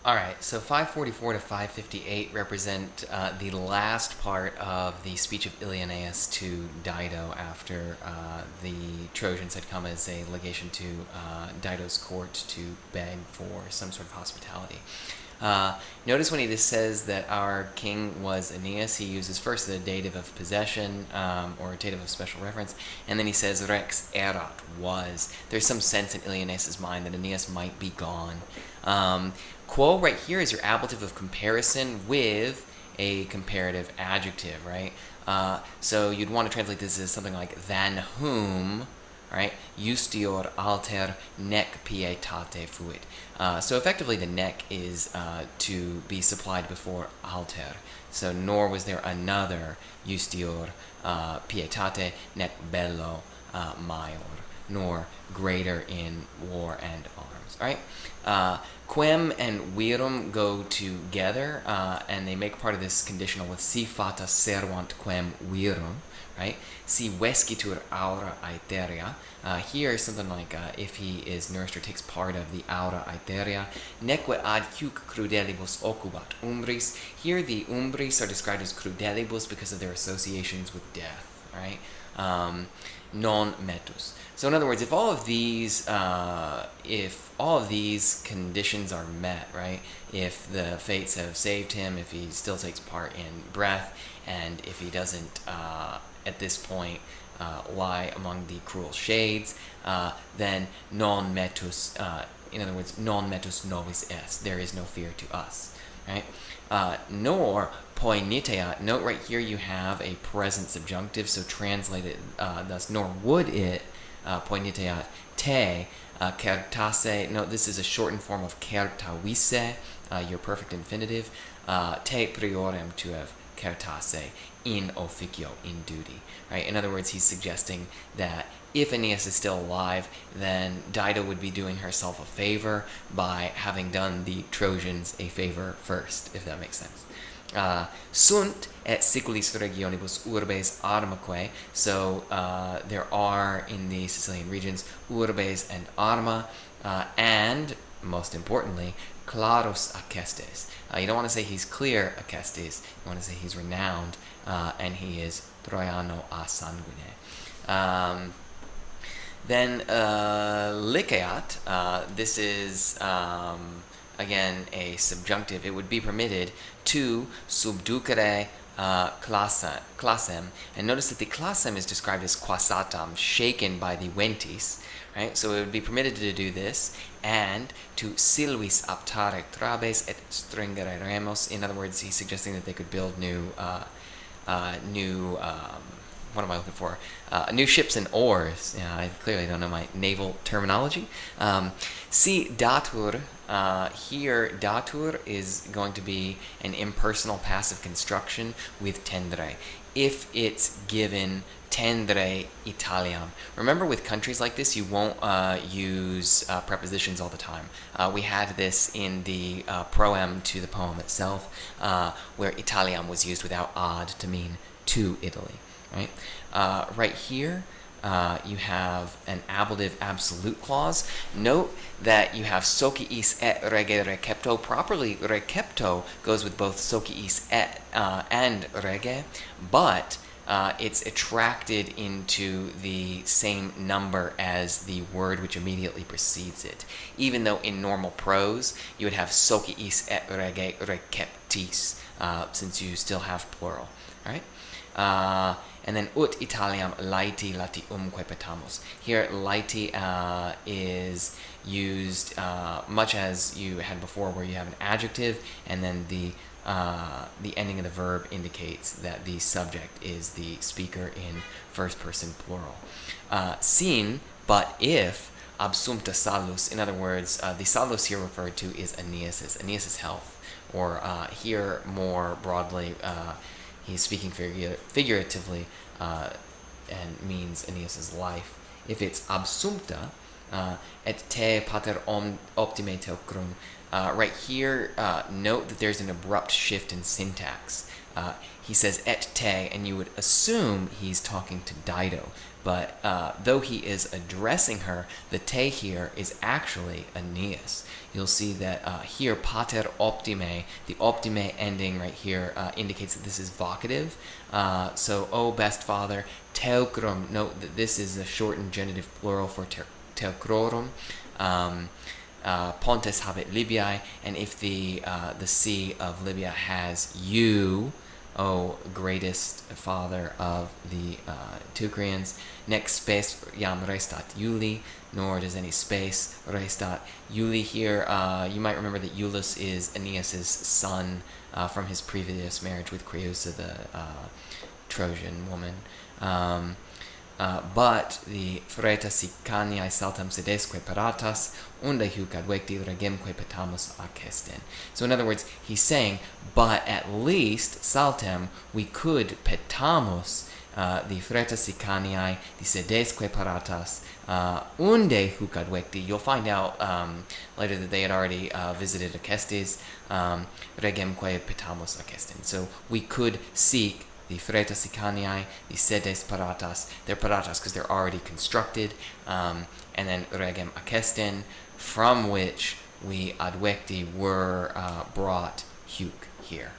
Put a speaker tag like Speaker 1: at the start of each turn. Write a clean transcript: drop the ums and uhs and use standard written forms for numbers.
Speaker 1: All right, so 544 to 558 represent the last part of the speech of Ilioneus to Dido after the Trojans had come as a legation to Dido's court to beg for some sort of hospitality. Notice when he just says that our king was Aeneas, he uses first the dative of possession, or dative of special reference, and then he says rex erat, was. There's some sense in Ilioneus' mind that Aeneas might be gone. Quo right here is your ablative of comparison with a comparative adjective, right? So you'd want to translate this as something like than whom, right? Justior alter nec pietate fuit. So effectively the nec is to be supplied before alter. So nor was there another justior pietate nec bello maior, nor greater in war and arms, right? Quem and virum go together, and they make part of this conditional with si fata servant quem virum, right? Si vescitur aura aeterea. Here, something like if he is nourished or takes part of the aura aeterea. Neque ad huc crudelibus occubat umbris. Here, the umbris are described as crudelibus because of their associations with death, right? Non metus. So in other words, if all of these conditions are met, right? If the fates have saved him, if he still takes part in breath, and if he doesn't at this point lie among the cruel shades, then non metus. In other words, non metus novis est. There is no fear to us, right? Nor poenitea. Note right here you have a present subjunctive, so translated thus, nor would it, poenitea te, kertase. Note this is a shortened form of kertawise, your perfect infinitive, te priorem to have kertase in officio, in duty, right? In other words, he's suggesting that if Aeneas is still alive, then Dido would be doing herself a favor by having done the Trojans a favor first, if that makes sense. Sunt et siculis regionibus urbes armaque. So there are in the Sicilian regions urbes and arma, and most importantly, clarus acestes. You don't want to say he's clear acestes. You want to say he's renowned, and he is Troiano a sanguine. Then liceat. This is again a subjunctive. It would be permitted to subducere classem, and notice that the classem is described as quasatam, shaken by the ventis, right? So it would be permitted to do this, and to silvis aptare trabes et stringere remos. In other words, he's suggesting that they could build new ships and oars. I clearly don't know my naval terminology. Si datur, here datur is going to be an impersonal passive construction with tendre. If it's given tendre Italiam. Remember, with countries like this, you won't use prepositions all the time. We had this in the proem to the poem itself, where Italiam was used without ad to mean to Italy. Right? Right here, you have an ablative absolute clause. Note that you have sociis et rege recepto. Properly, recepto goes with both sociis et and rege, but it's attracted into the same number as the word which immediately precedes it. Even though in normal prose, you would have sociis et rege receptis, since you still have plural. All right? And then ut Italiam laeti latiumque petamus. Here, laeti is used much as you had before, where you have an adjective and then the ending of the verb indicates that the subject is the speaker in first person plural. Sin, but if absumpta salus, in other words, the salus here referred to is Aeneas's health, or here more broadly, he's speaking figuratively and means Aeneas's life. If it's absumpta, et te pater optime teocrum, right here, note that there's an abrupt shift in syntax. he says et te, and you would assume he's talking to Dido. But though he is addressing her, the te here is actually Aeneas. You'll see that here, pater optime, the optime ending right here indicates that this is vocative. So, O best father, teucrum, note that this is a shortened genitive plural for teucrorum. Pontes habet Libyae, and if the sea of Libya has you, O greatest father of the Teucrians, nec spes jam restat Iuli, nor does any space restat Iuli here. You might remember that Iulus is Aeneas' son from his previous marriage with Creusa, the Trojan woman. But the freta sicaniae saltam sedesque paratas, unde huc advecti regemque petamus acestin. So in other words, he's saying, but at least saltem, we could petamus the freta sicaniae, the sedesque paratas, unde huc advecti. You'll find out later that they had already visited Acestes, regemque petamus acestin. So we could seek the freta sicaniae, the sedes paratas. They're paratas because they're already constructed, and then regem acestin, from which we advecti were brought huc here.